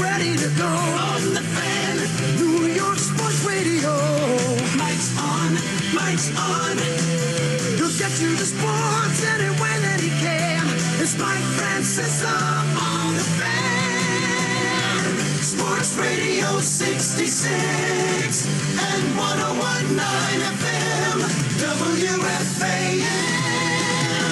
ready to go. On the Fan, New York Sports Radio. Mike's on, Mike's on. He'll get you the sports any way that he can. It's Mike Francesa on the Fan. Sports Radio 66 and 101.9 FM, WFAN.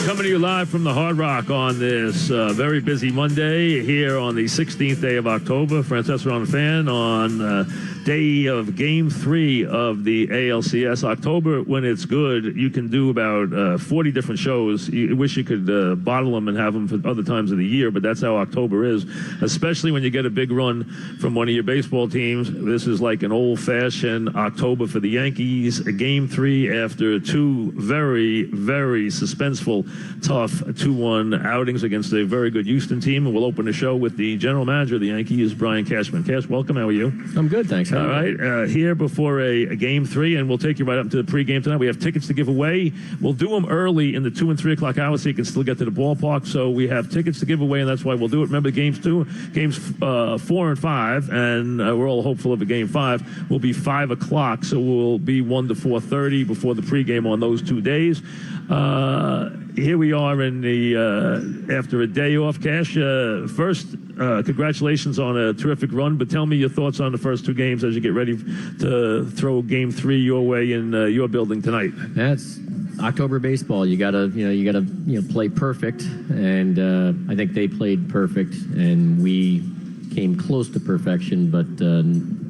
Coming to you live from the Hard Rock on this very busy Monday here on the 16th day of October. Francesa on the Fan on day of Game 3 of the ALCS. October, when it's good, you can do about 40 different shows. You wish you could bottle them and have them for other times of the year, but that's how October is, especially when you get a big run from one of your baseball teams. This is like an old-fashioned October for the Yankees. Game 3 after two very, very suspenseful, tough 2-1 outings against a very good Houston team. And we'll open the show with the general manager of the Yankees, Brian Cashman. Cash, welcome. How are you? I'm good, thanks. All right. Here before a Game 3, and we'll take you right up to the pregame tonight. We have tickets to give away. We'll do them early in the 2 and 3 o'clock hours so you can still get to the ballpark. So we have tickets to give away, and that's why we'll do it. Remember, games 4 and 5, and we're all hopeful of a Game 5, will be 5 o'clock. So we'll be 1 to 4:30 before the pregame on those 2 days. Here we are in the after a day off. Cash, first, congratulations on a terrific run, but tell me your thoughts on the first 2 games as you get ready to throw Game 3 your way in your building tonight. That's October baseball. You gotta play perfect, and I think they played perfect, and we came close to perfection, but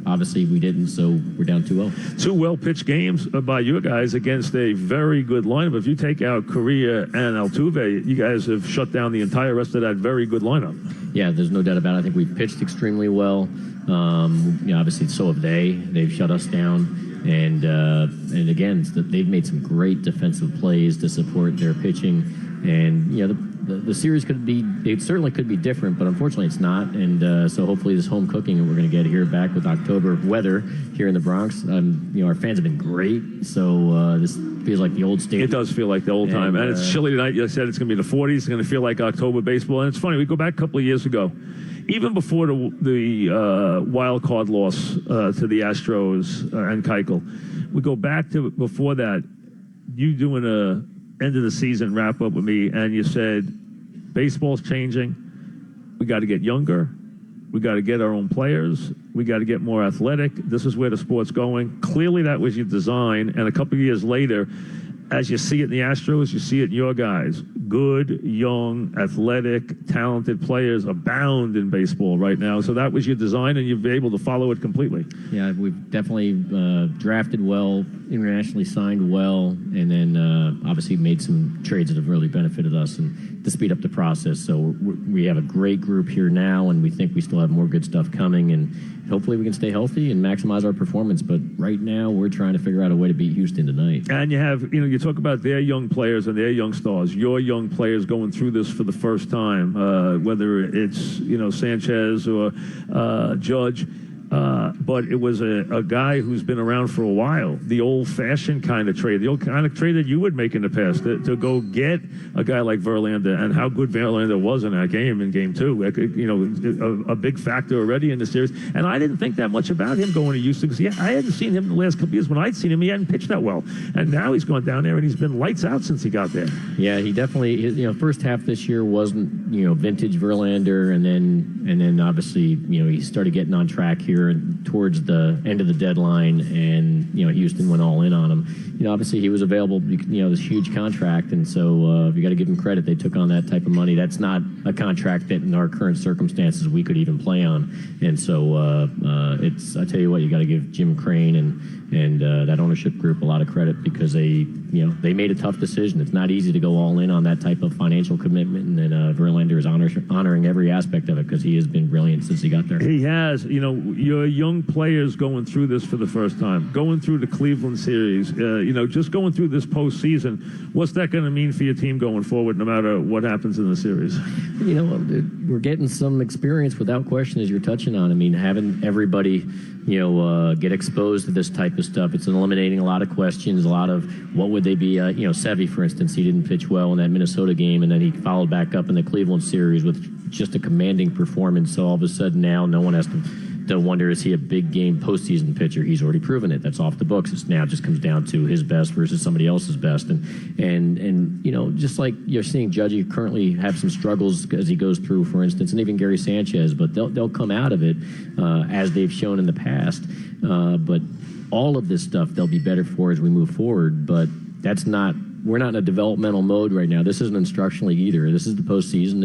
obviously we didn't, so we're down 2-0. 2 well-pitched games by you guys against a very good lineup. If you take out Correa and Altuve, you guys have shut down the entire rest of that very good lineup. Yeah, there's no doubt about it. I think we've pitched extremely well. Obviously, so have they. They've shut us down. And again, they've made some great defensive plays to support their pitching. And, the series it certainly could be different, but unfortunately it's not. And so hopefully this home cooking that we're going to get here back with October weather here in the Bronx, our fans have been great. So this feels like the old stadium. It does feel like the old time. And it's chilly tonight. You said it's going to be the 40s. It's going to feel like October baseball. And it's funny, we go back a couple of years ago. Even before the wild card loss to the Astros and Keuchel, we go back to before that, you doing a end of the season wrap up with me, and you said, baseball's changing. We got to get younger. We got to get our own players. We got to get more athletic. This is where the sport's going. Clearly, that was your design. And a couple of years later, as you see it in the Astros, you see it in your guys. Good, young, athletic, talented players abound in baseball right now. So that was your design, and you've been able to follow it completely. Yeah, we've definitely drafted well, internationally signed well, and then obviously made some trades that have really benefited us and to speed up the process. So we have a great group here now, and we think we still have more good stuff coming, and hopefully we can stay healthy and maximize our performance. But right now, we're trying to figure out a way to beat Houston tonight. And you have, you talk about their young players and their young stars, your young players going through this for the first time, whether it's, Sanchez or Judge. But it was a guy who's been around for a while, the old-fashioned kind of trade, the old kind of trade that you would make in the past, to go get a guy like Verlander, and how good Verlander was in that game, in Game 2. A big factor already in the series. And I didn't think that much about him going to Houston, because I hadn't seen him the last couple of years. When I'd seen him, he hadn't pitched that well. And now he's gone down there, and he's been lights out since he got there. Yeah, he definitely, first half this year wasn't, vintage Verlander, and then obviously, he started getting on track here and towards the end of the deadline, and Houston went all in on him. Obviously he was available, this huge contract, and so you got to give him credit. They took on that type of money. That's not a contract that in our current circumstances we could even play on, and so I tell you what, you got to give Jim Crane and that ownership group a lot of credit, because they made a tough decision. It's not easy to go all in on that type of financial commitment, and then Verlander is honoring every aspect of it, because he has been brilliant since he got there. He has. Your young players going through this for the first time, going through the Cleveland series, just going through this postseason, what's that going to mean for your team going forward, no matter what happens in the series? We're getting some experience without question, as you're touching on. I mean, having everybody, get exposed to this type type of stuff. It's eliminating a lot of questions, a lot of what would they be. Sevy, for instance, he didn't pitch well in that Minnesota game, and then he followed back up in the Cleveland series with just a commanding performance. So all of a sudden now no one has to wonder, is he a big game postseason pitcher? He's already proven it. That's off the books. It's now just comes down to his best versus somebody else's best. And just like you're seeing Judgy currently have some struggles as he goes through, for instance, and even Gary Sanchez, but they'll come out of it as they've shown in the past. But all of this stuff they'll be better for as we move forward. But we're not in a developmental mode right now. This isn't an instructional league either. This is the postseason,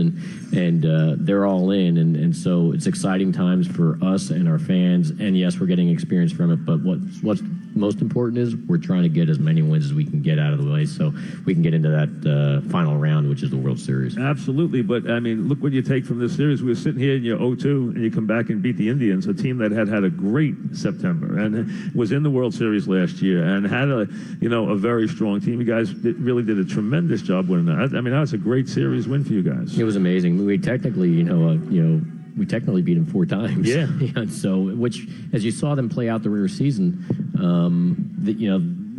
and they're all in, and so it's exciting times for us and our fans. And yes, we're getting experience from it. But what's most important is we're trying to get as many wins as we can get out of the way, so we can get into that final round, which is the World Series. Absolutely, but I mean, look what you take from this series. We were sitting here and you're 0-2, and you come back and beat the Indians, a team that had a great September and was in the World Series last year and had a very strong team. You guys really did a tremendous job winning that. I mean, that was a great series win for you guys. It was amazing. We technically, we technically beat them 4 times. Yeah. So, which, as you saw them play out the regular season,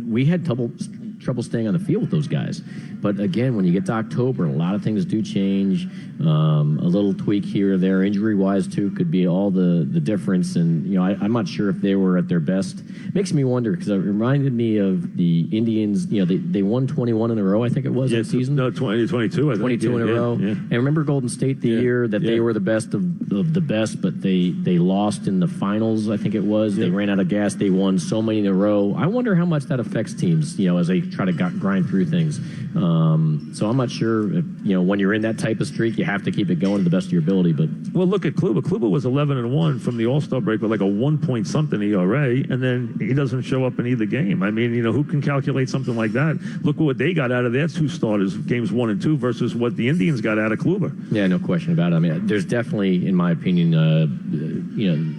we had trouble staying on the field with those guys. But again, when you get to October, a lot of things do change. A little tweak here or there, injury-wise too, could be all the difference. And I'm not sure if they were at their best. Makes me wonder, because it reminded me of the Indians. They won 21 in a row, I think it was, that season. No, 22. I think. 22 in a row. Yeah. And remember Golden State the year that they were the best of the best, but they lost in the finals, I think it was. They ran out of gas. They won so many in a row. I wonder how much that affects teams, as they try to grind through things. So I'm not sure if, when you're in that type of streak, you have to keep it going to the best of your ability. But look at Kluber. Kluber was 11-1 from the All-Star break with like a 1-point-something ERA, and then he doesn't show up in either game. I mean, who can calculate something like that? Look what they got out of their 2 starters, games 1 and 2, versus what the Indians got out of Kluber. Yeah, no question about it. I mean, there's definitely, in my opinion,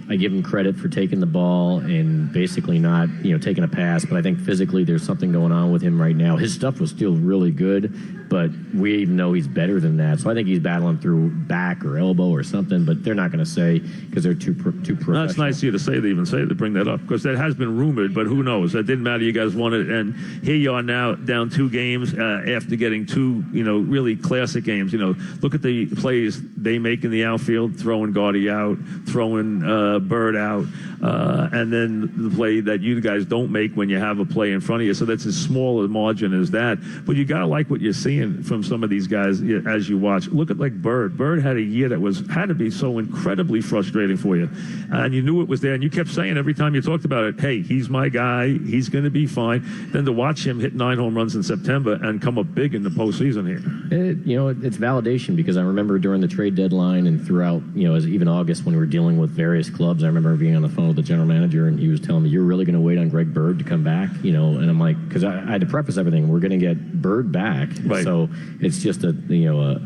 I give him credit for taking the ball and basically not, taking a pass. But I think physically there's something going on with him right now. His stuff was still really good, but we even know he's better than that. So I think he's battling through back or elbow or something, but they're not going to say because they're too professional. That's nice of you to say. They even say to bring that up, because that has been rumored, but who knows? That didn't matter. You guys won it, and here you are now down 2 games after getting 2, really classic games. Look at the plays they make in the outfield, throwing Gardy out, throwing Bird out, and then the play that you guys don't make when you have a play in front of you. So that's as small a margin as that. But you gotta like what you're seeing from some of these guys as you watch. Look at like Bird. Bird had a year that had to be so incredibly frustrating for you, and you knew it was there. And you kept saying every time you talked about it, "Hey, he's my guy. He's going to be fine." Then to watch him hit 9 home runs in September and come up big in the postseason here. It's validation, because I remember during the trade deadline and throughout, as even August when we were dealing with various clubs, I remember being on the phone with the general manager and he was telling me, "You're really going to wait on Greg Bird to come back?" And I'm like, because I had to preface everything. We're going to get Bird back, right. So it's just a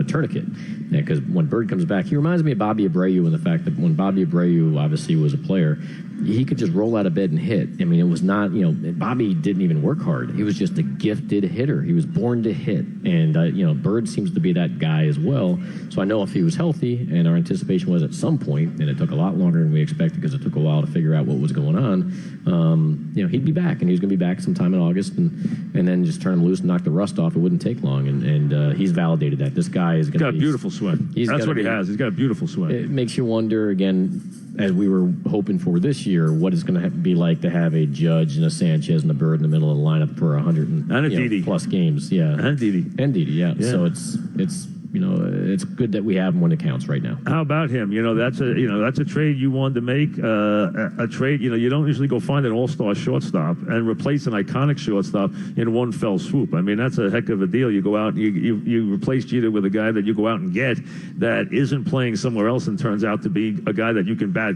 tourniquet. Because when Bird comes back, he reminds me of Bobby Abreu, in the fact that when Bobby Abreu obviously was a player, he could just roll out of bed and hit. I mean, it was not, Bobby didn't even work hard. He was just a gifted hitter. He was born to hit. And, Bird seems to be that guy as well. So I know if he was healthy, and our anticipation was at some point, and it took a lot longer than we expected because it took a while to figure out what was going on, he'd be back. And he was going to be back sometime in August, and then just turn him loose and knock the rust off. It wouldn't take long. And he's validated that. This guy is going to be... He's got a beautiful swing. That's what he has. He's got a beautiful swing. It makes you wonder, again, as we were hoping for this year, what it's going to be like to have a Judge and a Sanchez and a Bird in the middle of the lineup for 100 and a Didi plus games. Yeah. And Didi. Yeah. So it's good that we have him when it counts right now. How about him? That's a trade you wanted to make. A trade. You don't usually go find an all-star shortstop and replace an iconic shortstop in one fell swoop. I mean, that's a heck of a deal. You go out and you replace Jeter with a guy that you go out and get that isn't playing somewhere else and turns out to be a guy that you can bat,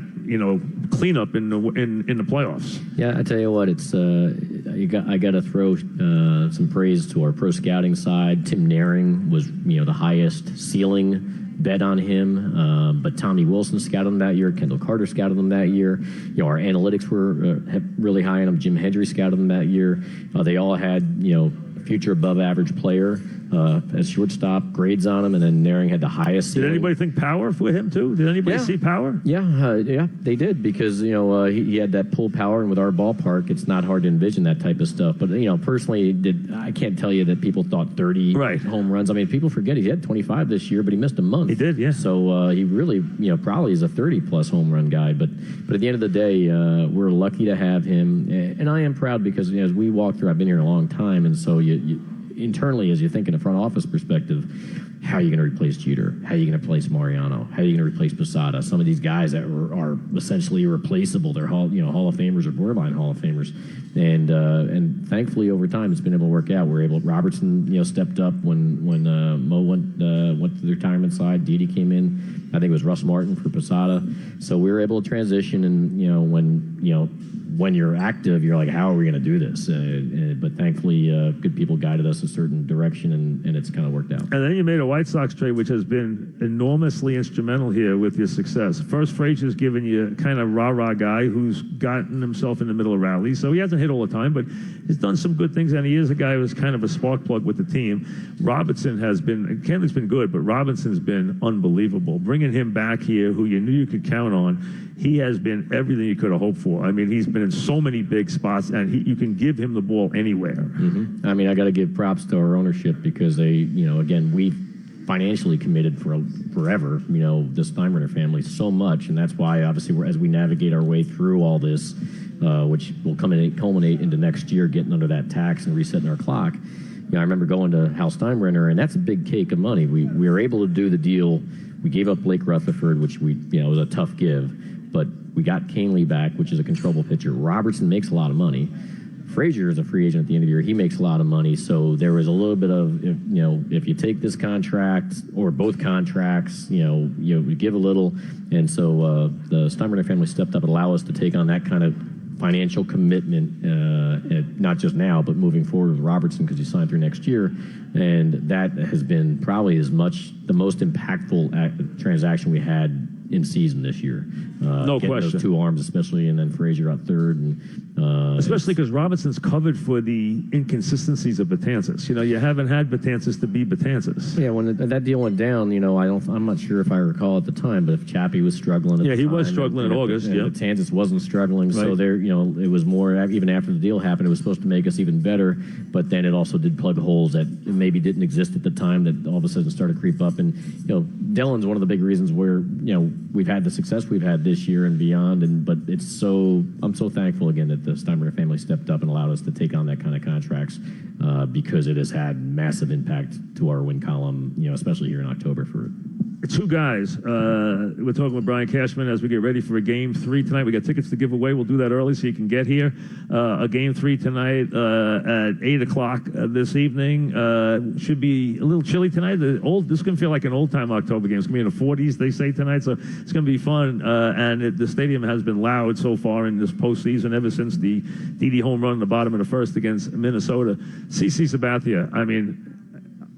clean up in the playoffs. Yeah, I tell you what, it's I got to throw some praise to our pro scouting side. Tim Naring was the highest ceiling bet on him, but Tommy Wilson scouted him that year. Kendall Carter scouted him that year. Our analytics were really high on him. Jim Hendry scouted him that year. They all had future above average player. as shortstop, grades on him, and then Naring had the highest ceiling. Did anybody think power for him too? Did anybody see power? Yeah, they did because he had that pull power, and with our ballpark, it's not hard to envision that type of stuff. But personally, I can't tell you that people thought 30 home runs. I mean, people forget he had 25 this year, but he missed a month. He did, yeah. So he really, probably is a 30-plus home run guy. But at the end of the day, we're lucky to have him, and I am proud because as we walk through, I've been here a long time, and so you internally, as you think in a front office perspective, how are you going to replace Jeter? How are you going to replace Mariano? How are you going to replace Posada? Some of these guys that are essentially irreplaceable. They're Hall of Famers or borderline Hall of Famers, and thankfully over time it's been able to work out. Robertson stepped up when Mo went to the retirement side. Didi came in. I think it was Russ Martin for Posada. So we were able to transition, and when you're active, you're like, how are we going to do this? But thankfully, good people guided us a certain direction, and it's kind of worked out. And then you made a White Sox trade, which has been enormously instrumental here with your success. First, Frazier's given you kind of rah-rah guy who's gotten himself in the middle of rallies. So he hasn't hit all the time, but he's done some good things, and he is a guy who's kind of a spark plug with the team. Robinson has been, Kenley's been good, but Robinson's been unbelievable. Bringing him back here, who you knew you could count on, he has been everything you could have hoped for. I mean, he's been in so many big spots, and you can give him the ball anywhere. Mm-hmm. I mean, I got to give props to our ownership because they, again, we financially committed for forever, the Steinbrenner family so much, and that's why, obviously, as we navigate our way through all this, which will culminate into next year, getting under that tax and resetting our clock. I remember going to Hal Steinbrenner, and that's a big cake of money. We were able to do the deal. We gave up Blake Rutherford, which was a tough give, but we got Canely back, which is a controllable pitcher. Robertson makes a lot of money. Frazier is a free agent at the end of the year. He makes a lot of money. So there was a little bit of, if you take this contract or both contracts, you give a little. And so the Steinbrenner family stepped up and allowed us to take on that kind of financial commitment, not just now, but moving forward with Robertson because he signed through next year. And that has been probably the most impactful transaction we had in season this year. No question. Those two arms, especially, and then Frazier at third. And especially because Robinson's covered for the inconsistencies of Betances. You haven't had Betances to be Betances. Yeah, when that deal went down, I'm not sure if I recall at the time, but if Chappie was struggling at the time. Yeah, he was struggling in August, yeah. Betances wasn't struggling, right. So there, it was more, even after the deal happened, it was supposed to make us even better, but then it also did plug holes that maybe didn't exist at the time that all of a sudden started to creep up. And, Dylan's one of the big reasons where, we've had the success we've had this year and beyond, but I'm so thankful again that the Steinbrenner family stepped up and allowed us to take on that kind of contracts because it has had massive impact to our win column, especially here in October for it. Two guys. We're talking with Brian Cashman as we get ready for a Game 3 tonight. We got tickets to give away. We'll do that early so you can get here. A Game 3 tonight at 8 o'clock this evening. Should be a little chilly tonight. This is going to feel like an old-time October game. It's going to be in the 40s, they say, tonight, so it's going to be fun. And the stadium has been loud so far in this postseason ever since the Didi home run in the bottom of the first against Minnesota. CC Sabathia, I mean,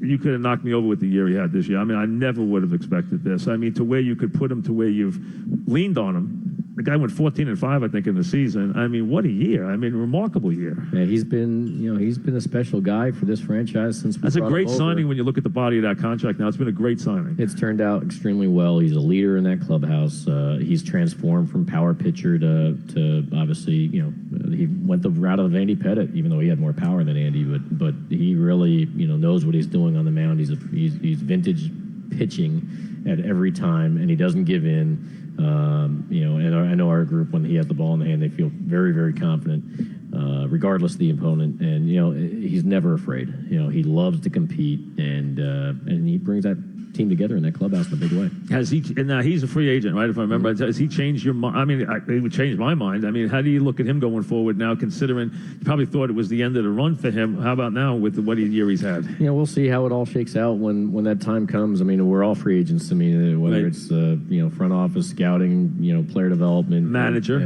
you could have knocked me over with the year he had this year. I mean, I never would have expected this. I mean, to where you could put him to where you've leaned on him. The guy went 14-5, I think, in the season. I mean, what a year! I mean, remarkable year. Yeah, he's been a special guy for this franchise since. That's a great signing when you look at the body of that contract. Now, it's been a great signing. It's turned out extremely well. He's a leader in that clubhouse. He's transformed from power pitcher to obviously, he went the route of Andy Pettitte, even though he had more power than Andy. But he really, knows what he's doing on the mound. He's vintage pitching at every time, and he doesn't give in. And I know our group, when he has the ball in the hand, they feel very, very confident, regardless of the opponent. And he's never afraid. He loves to compete, and he brings that team together in that clubhouse in a big way. Has he? And now he's a free agent, right? If I remember, has he changed your mind? I mean, it would change my mind. I mean, how do you look at him going forward now? Considering you probably thought it was the end of the run for him. How about now with what year he's had? We'll see how it all shakes out when that time comes. I mean, we're all free agents. I mean, whether it's front office, scouting, player development, manager,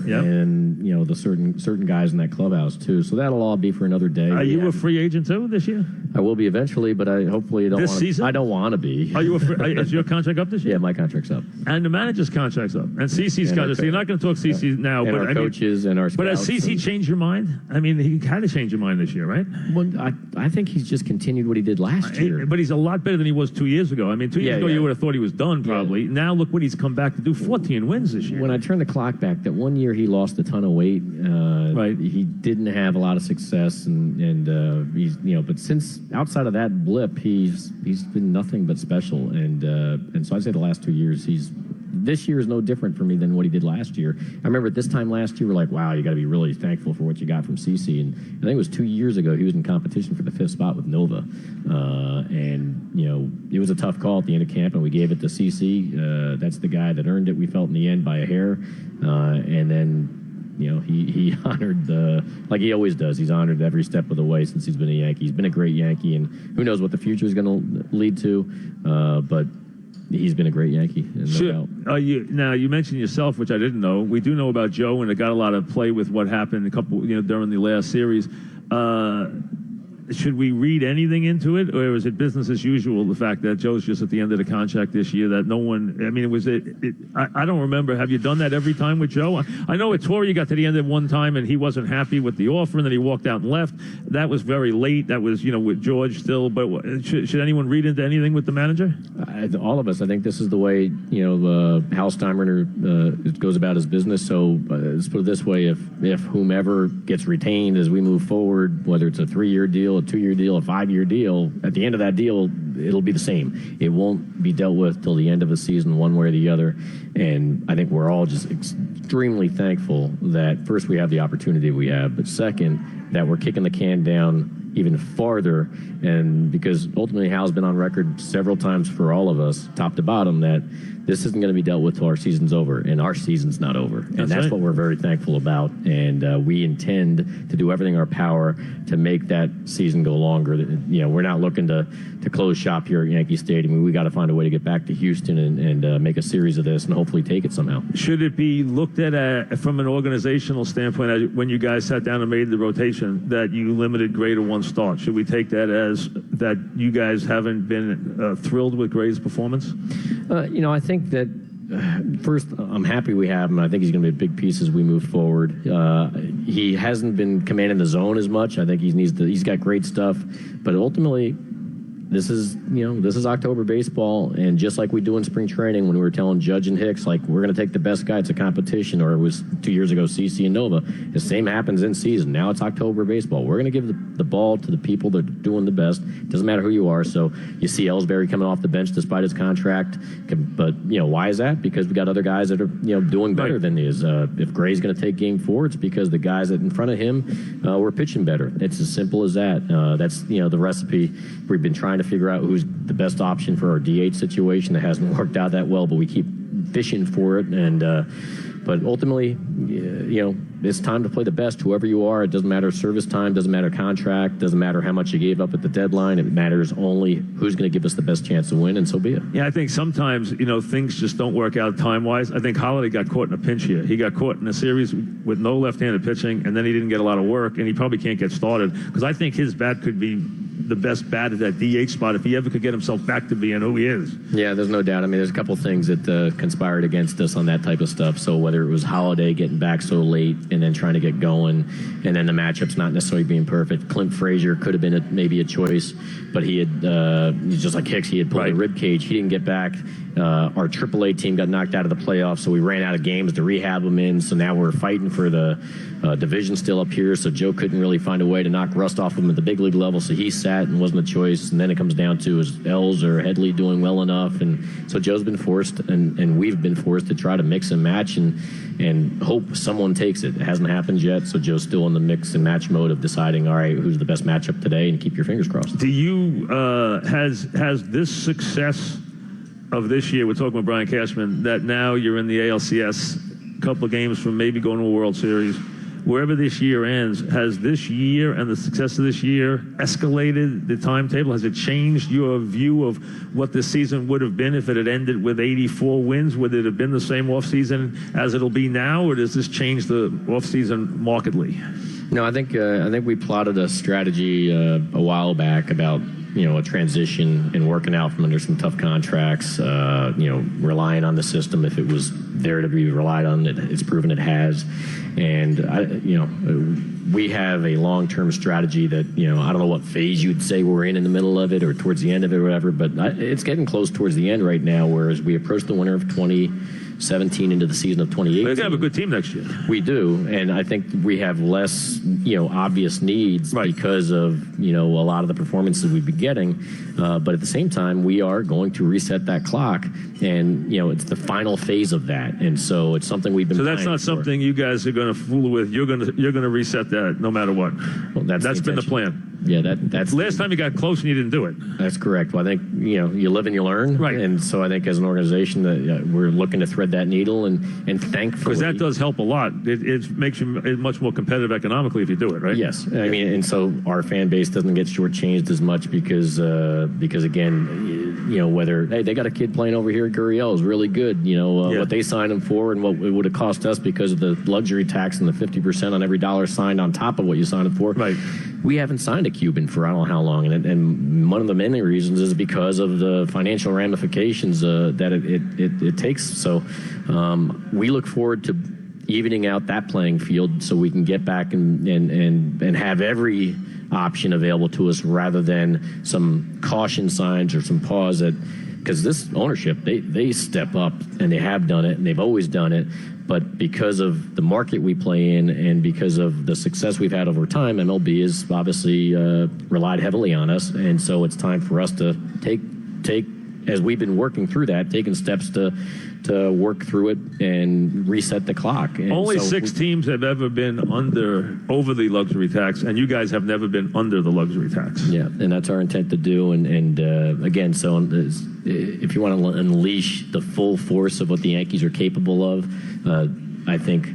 yep. And the certain guys in that clubhouse too. So that'll all be for another day. Are you a free agent too this year? I will be eventually, but I hopefully don't. This season? I don't want to to be. Are you? Is your contract up this year? Yeah, my contract's up. And the manager's contract's up. And CC's contract. So you're not going to talk CC now. And but our coaches and our scouts. But has CC changed your mind? I mean, he had to change your mind this year, right? Well, I think he's just continued what he did last year. But he's a lot better than he was 2 years ago. I mean, 2 years ago you would have thought he was done probably. Yeah. Now look what he's come back to do. 14 wins this year. When I turn the clock back, that 1 year he lost a ton of weight. Right. He didn't have a lot of success, and he's But since outside of that blip, he's been nothing but special. And so I'd say the last 2 years this year is no different for me than what he did last year. I remember at this time last year, we're like, wow, you got to be really thankful for what you got from CC. And I think it was 2 years ago, he was in competition for the 5th spot with Nova. It was a tough call at the end of camp, and we gave it to CC. That's the guy that earned it, we felt, in the end by a hair. And then, he honored like he always does. He's honored every step of the way since he's been a Yankee. He's been a great Yankee, and who knows what the future is going to lead to. But he's been a great Yankee, no doubt. Now, you mentioned yourself, which I didn't know. We do know about Joe, and it got a lot of play with what happened during the last series. Should we read anything into it, or is it business as usual, the fact that Joe's just at the end of the contract this year, that no one, I mean, I don't remember. Have you done that every time with Joe? I know at Torrey you got to the end of one time and he wasn't happy with the offer and then he walked out and left. That was very late. That was, with George still. But should anyone read into anything with the manager? All of us. I think this is the way, Hal Steinbrenner goes about his business. So let's put it this way. If whomever gets retained as we move forward, whether it's a 3-year deal, a 2-year deal, a 5-year deal, at the end of that deal, it'll be the same. It won't be dealt with till the end of the season, one way or the other. And I think we're all just extremely thankful that, first, we have the opportunity we have, but second, that we're kicking the can down even farther. And because ultimately Hal's been on record several times for all of us, top to bottom, that this isn't going to be dealt with till our season's over, and our season's not over. And that's what we're very thankful about. And we intend to do everything in our power to make that season go longer. We're not looking to close shop here at Yankee Stadium. We got to find a way to get back to Houston and make a series of this and hopefully take it somehow. Should it be looked at from an organizational standpoint, when you guys sat down and made the rotation, that you limited Gray to 1 start? Should we take that as that you guys haven't been thrilled with Gray's performance? I think that first, I'm happy we have him. I think he's going to be a big piece as we move forward. He hasn't been commanding the zone as much. I think he's got great stuff, but ultimately, this is October baseball, and just like we do in spring training when we were telling Judge and Hicks, like, we're going to take the best guy to competition, or it was 2 years ago, CC and Nova. The same happens in season. Now it's October baseball. We're going to give the ball to the people that are doing the best. It doesn't matter who you are. So you see Ellsbury coming off the bench despite his contract, but why is that? Because we got other guys that are doing better than he is. If Gray's going to take Game 4, it's because the guys that in front of him were pitching better. It's as simple as that. That's the recipe we've been trying to figure out who's the best option for our DH situation. That hasn't worked out that well, but we keep fishing for it. And but ultimately, it's time to play the best, whoever you are. It doesn't matter service time, doesn't matter contract, doesn't matter how much you gave up at the deadline. It matters only who's going to give us the best chance to win, and so be it. Yeah, I think sometimes, things just don't work out time-wise. I think Holiday got caught in a pinch here. He got caught in a series with no left-handed pitching, and then he didn't get a lot of work, and he probably can't get started, because I think his bat could be the best bat at that DH spot if he ever could get himself back to being who he is. Yeah, there's no doubt. I mean, there's a couple things that conspired against us on that type of stuff. So whether it was Holiday getting back so late and then trying to get going, and then the matchup's not necessarily being perfect. Clint Frazier could have been maybe a choice, but he had, just like Hicks, he had pulled a rib cage. He didn't get back. Our AAA team got knocked out of the playoffs, so we ran out of games to rehab them in. So now we're fighting for the division still up here. So Joe couldn't really find a way to knock rust off him at the big league level, so he sat and wasn't a choice. And then it comes down to, is Els or Headley doing well enough? And so Joe's been forced, and we've been forced to try to mix and match and hope someone takes it. It hasn't happened yet, so Joe's still in the mix and match mode of deciding, all right, who's the best matchup today, and keep your fingers crossed. Do you has this success of this year, we're talking with Brian Cashman, that now you're in the ALCS, a couple of games from maybe going to a World Series, wherever this year ends, has this year and the success of this year escalated the timetable? Has it changed your view of what this season would have been if it had ended with 84 wins? Would it have been the same offseason as it'll be now, or does this change the offseason markedly? No, I think we plotted a strategy a while back about a transition and working out from under some tough contracts, relying on the system if it was there to be relied on. It's proven it has. And, we have a long-term strategy that, I don't know what phase you'd say we're in the middle of it or towards the end of it or whatever, but it's getting close towards the end right now, whereas we approach the winter of 2017 into the season of 2018. They have a good team next year. We do, and I think we have less, obvious needs because of, a lot of the performances we've been getting. But at the same time, we are going to reset that clock, and, it's the final phase of that. And so it's something we've been So that's not something you guys are going to fool with. You're going to reset that no matter what. Well, that's been the plan. Yeah, that's last time you got close and you didn't do it. That's correct. Well, I think you live and you learn, right? And so I think as an organization that we're looking to thread that needle, and thankfully, because that does help a lot. It makes you much more competitive economically if you do it, right? Yes, I mean, and so our fan base doesn't get shortchanged as much because again, whether they got a kid playing over here at Gurriel is really good. What they signed him for and what it would have cost us because of the luxury tax and the 50% on every dollar signed on top of what you signed him for. Right. We haven't signed a Cuban for I don't know how long, and one of the many reasons is because of the financial ramifications that it takes. So we look forward to evening out that playing field so we can get back and have every option available to us rather than some caution signs or some pause because this ownership, they step up and they have done it and they've always done it. But because of the market we play in and because of the success we've had over time, MLB has obviously relied heavily on us. And so it's time for us to take as we've been working through that, taking steps to work through it and reset the clock. And only 6 teams have ever been over the luxury tax, and you guys have never been under the luxury tax. Yeah, and that's our intent to do. And again, so if you want to unleash the full force of what the Yankees are capable of, I think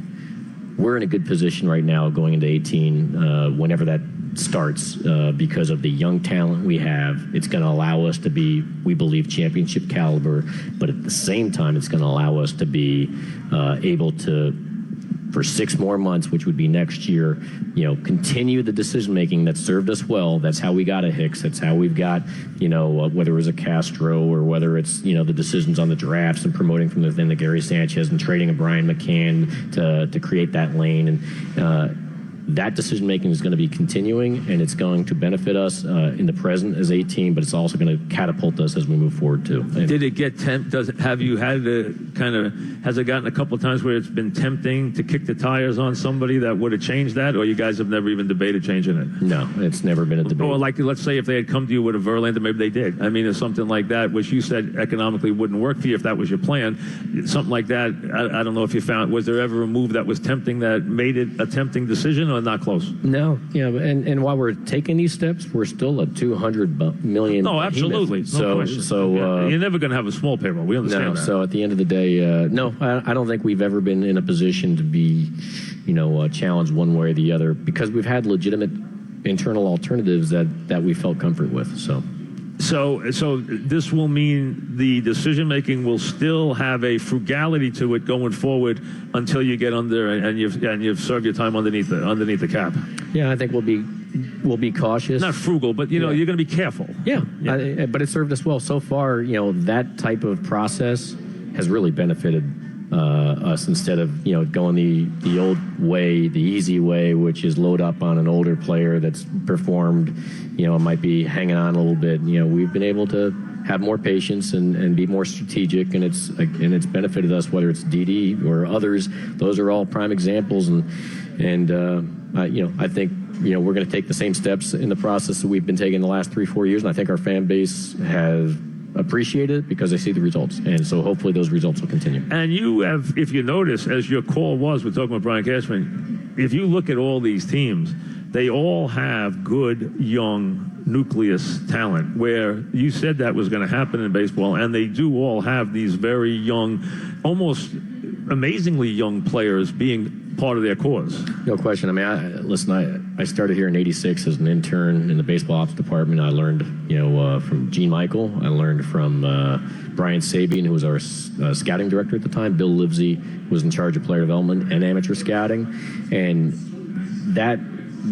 we're in a good position right now going into 18, whenever that starts, because of the young talent we have. It's going to allow us to be, we believe, championship caliber, but at the same time, it's going to allow us to be able to, for 6 more months, which would be next year, continue the decision-making that served us well. That's how we got a Hicks. That's how we've got, whether it was a Castro or whether it's, the decisions on the drafts and promoting from within the Gary Sanchez and trading a Brian McCann to create that lane. And that decision-making is going to be continuing, and it's going to benefit us in the present as a team, but it's also going to catapult us as we move forward, too. And did it get have you had to has it gotten a couple of times where it's been tempting to kick the tires on somebody that would have changed that, or you guys have never even debated changing it? No, it's never been a debate. Or let's say if they had come to you with a Verlander, maybe they did. I mean, it's something like that, which you said economically wouldn't work for you if that was your plan. Something like that, I don't know if you found, was there ever a move that was tempting that made it a tempting decision? Or not close? No, and while we're taking these steps, we're still a $200 million. No, absolutely. No question. You're never going to have a small payroll. We understand that. So at the end of the day, no, I don't think we've ever been in a position to be, challenged one way or the other because we've had legitimate internal alternatives that we felt comfort with. So this will mean the decision-making will still have a frugality to it going forward until you get under and you've served your time underneath the cap. Yeah, I think we'll be cautious. Not frugal, but you're going to be careful. Yeah. But it served us well so far. That type of process has really benefited us instead of going the old way, the easy way, which is load up on an older player that's performed, might be hanging on a little bit. We've been able to have more patience and be more strategic, and it's benefited us, whether it's Didi or others. Those are all prime examples, and I think we're going to take the same steps in the process that we've been taking the last 3-4 years, and I think our fan base has appreciated it because they see the results, and so hopefully those results will continue. And you have, if you notice, as your call was, we're talking about Brian Cashman, if you look at all these teams, they all have good young nucleus talent, where you said that was going to happen in baseball, and they do all have these very young, almost amazingly young players being part of their cause. No question. I mean, I started here in '86 as an intern in the baseball ops department. I learned, from Gene Michael. I learned from Brian Sabian, who was our scouting director at the time. Bill Livesey was in charge of player development and amateur scouting, and that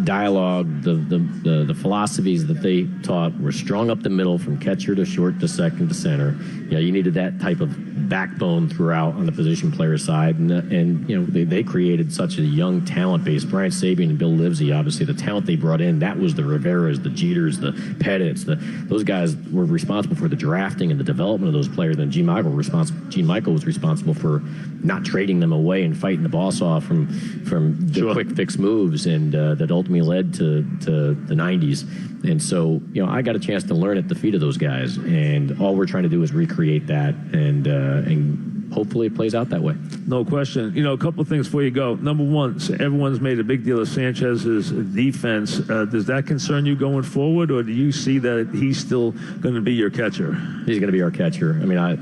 dialogue, the philosophies that they taught were strung up the middle from catcher to short to second to center. You needed that type of backbone throughout on the position player side, and they created such a young talent base. Brian Sabian and Bill Livesey, obviously the talent they brought in, that was the Riveras, the Jeters, the Pettits, those guys were responsible for the drafting and the development of those players. Then Gene Michael was responsible for not trading them away and fighting the boss off from the quick fix moves, and that ultimately led to the 90s. And so, I got a chance to learn at the feet of those guys, and all we're trying to do is recreate that, and hopefully it plays out that way. No question. A couple of things before you go. Number one, so everyone's made a big deal of Sanchez's defense. Does that concern you going forward, or do you see that he's still going to be your catcher? He's going to be our catcher. I mean, I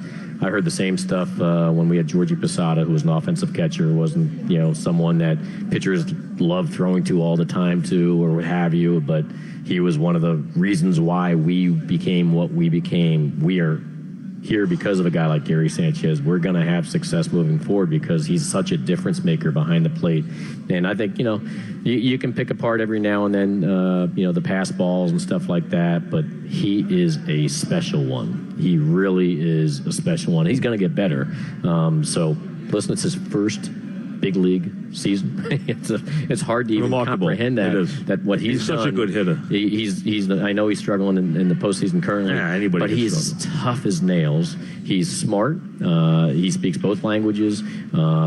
heard the same stuff when we had Georgie Posada, who was an offensive catcher, wasn't someone that pitchers love throwing to all the time to, or what have you, but he was one of the reasons why we became what we became. We are here because of a guy like Gary Sanchez. We're going to have success moving forward because he's such a difference maker behind the plate. And I think, you can pick apart every now and then, the pass balls and stuff like that, but he is a special one. He really is a special one. He's going to get better. So, listen, it's his first big league season. It's hard to even comprehend that. It is. That what he's such done, a good hitter. I know he's struggling in the postseason currently. Yeah, but he's tough as nails. He's smart. He speaks both languages.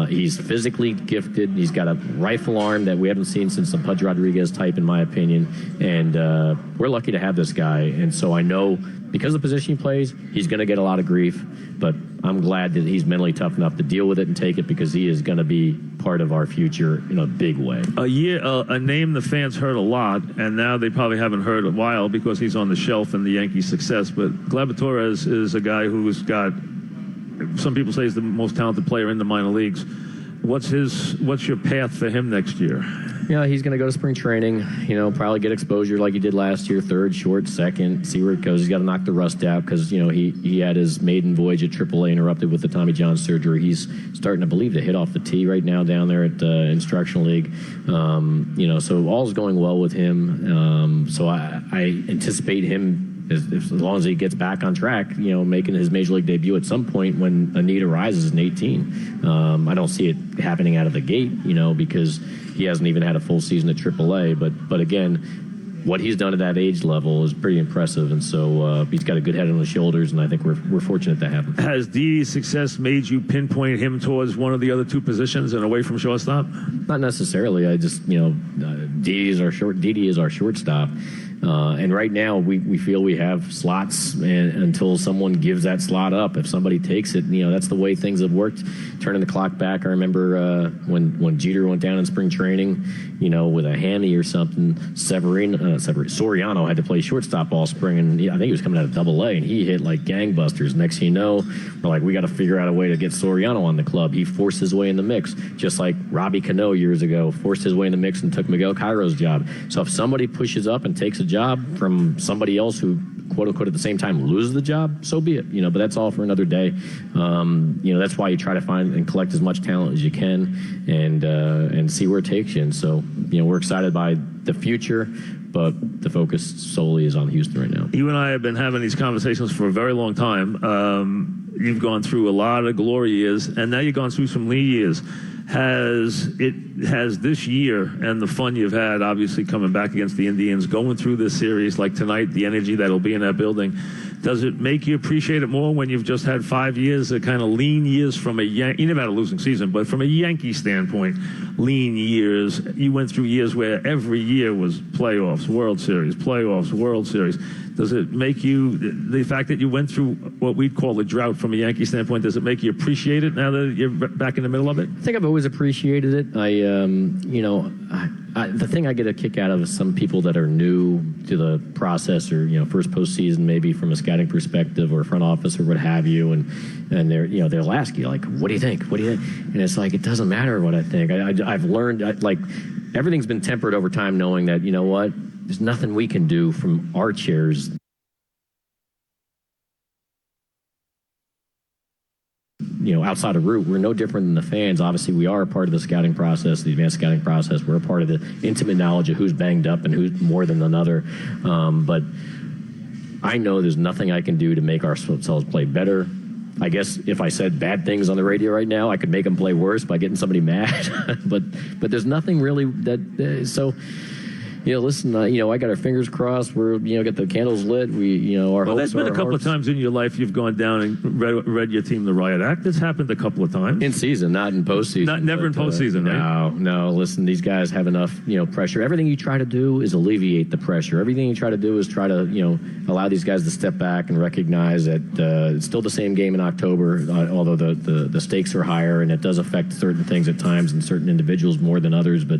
He's physically gifted. He's got a rifle arm that we haven't seen since the Pudge Rodriguez type, in my opinion. And we're lucky to have this guy. And so I know because of the position he plays, he's going to get a lot of grief. But I'm glad that he's mentally tough enough to deal with it and take it, because he is going to be part of our future in a big way. A name the fans heard a lot, and now they probably haven't heard a while because he's on the shelf in the Yankees' success. But Gleyber Torres is a guy who's got, some people say he's the most talented player in the minor leagues. What's your path for him next year? He's going to go to spring training, probably get exposure like he did last year, third, short, second, see where it goes. He's got to knock the rust out because, he had his maiden voyage at AAA interrupted with the Tommy John surgery. He's starting to believe to hit off the tee right now down there at the Instructional League. So all's going well with him. So I anticipate him, as long as he gets back on track, making his major league debut at some point when a need arises in 18. I don't see it happening out of the gate, because he hasn't even had a full season at AAA. But again, what he's done at that age level is pretty impressive, and so he's got a good head on his shoulders, and I think we're fortunate to have him. Has Didi's success made you pinpoint him towards one of the other two positions and away from shortstop? Not necessarily. I just, Didi is our shortstop. And right now, we feel we have slots until someone gives that slot up. If somebody takes it, that's the way things have worked. Turning the clock back, I remember when Jeter went down in spring training, with a hammy or something, Soriano had to play shortstop all spring, and I think he was coming out of Double-A, and he hit like gangbusters. Next thing you know, we're like, we got to figure out a way to get Soriano on the club. He forced his way in the mix, just like Robbie Cano years ago forced his way in the mix and took Miguel Cairo's job. So if somebody pushes up and takes a job from somebody else who, quote unquote, at the same time loses the job, so be it. But that's all for another day. That's why you try to find and collect as much talent as you can, and see where it takes you. And so, we're excited by the future, but the focus solely is on Houston right now. You and I have been having these conversations for a very long time. You've gone through a lot of glory years, and now you've gone through some lean years. Has this year and the fun you've had, obviously coming back against the Indians, going through this series like tonight, the energy that'll be in that building, does it make you appreciate it more when you've just had 5 years of kind of lean years from you never had a losing season, but from a Yankee standpoint, lean years. You went through years where every year was playoffs, World Series, playoffs, World Series. Does it make you, the fact that you went through what we'd call a drought from a Yankee standpoint, does it make you appreciate it now that you're back in the middle of it? I think I've always appreciated it. The thing I get a kick out of is some people that are new to the process, or first postseason, maybe from a scouting perspective or front office or what have you, and they'll ask you like, "What do you think? What do you think?" And it's like, it doesn't matter what I think. I've learned everything's been tempered over time, knowing that there's nothing we can do from our chairs outside of Root, we're no different than the fans. Obviously, we are a part of the scouting process, the advanced scouting process. We're a part of the intimate knowledge of who's banged up and who's more than another. But I know there's nothing I can do to make ourselves play better. I guess if I said bad things on the radio right now, I could make them play worse by getting somebody mad. but there's nothing really that so. Listen, I got our fingers crossed. We're, got the candles lit. We, our hopes. There's been a couple of times in your life you've gone down and read your team the riot act. This happened a couple of times. In season, not in postseason. Never in postseason, right? No. Listen, these guys have enough, pressure. Everything you try to do is alleviate the pressure. Everything you try to do is try to, allow these guys to step back and recognize that it's still the same game in October, although the stakes are higher and it does affect certain things at times and certain individuals more than others. But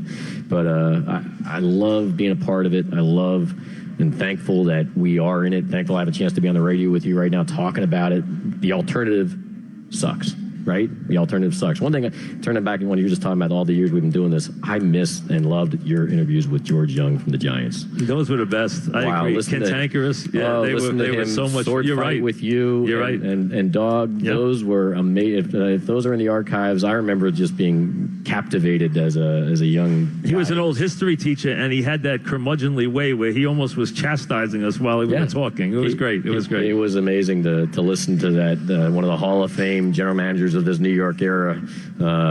I love being a part of it. I love and thankful that we are in it. Thankful I have a chance to be on the radio with you right now talking about it. The alternative sucks, right? The alternative sucks. One thing, turning back to when you were just talking about all the years we've been doing this, I missed and loved your interviews with George Young from the Giants. Those were the best. I agree. Cantankerous. Yeah, they were so much. Sword you're fight right. with you. You're right. And Dog. Yep. Those were amazing. If those are in the archives, I remember just being captivated as a young guy. He was an old history teacher, and he had that curmudgeonly way where he almost was chastising us while we were talking. It was great. It was great. It was amazing to listen to that. One of the Hall of Fame general managers of this New York era.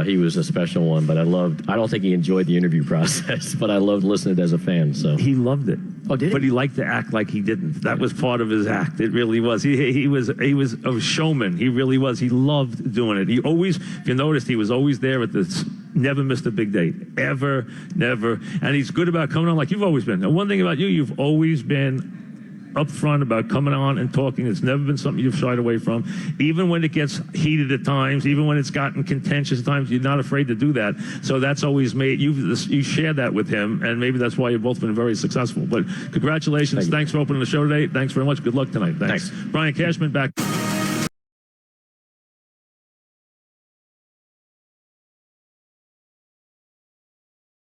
He was a special one, but I don't think he enjoyed the interview process, but I loved listening to it as a fan. So he loved it. Oh, did he? But he liked to act like he didn't. That was part of his act. It really was. He was a showman. He really was. He loved doing it. He always, if you noticed, he was always there at the. Never missed a big date. Ever, never. And he's good about coming on like you've always been. And one thing about you, you've always been upfront about coming on and talking. It's never been something you've shied away from. Even when it gets heated at times, even when it's gotten contentious at times, you're not afraid to do that. So that's always made, you share that with him, and maybe that's why you've both been very successful. But congratulations. Thanks for opening the show today. Thanks very much. Good luck tonight. Thanks. Brian Cashman back.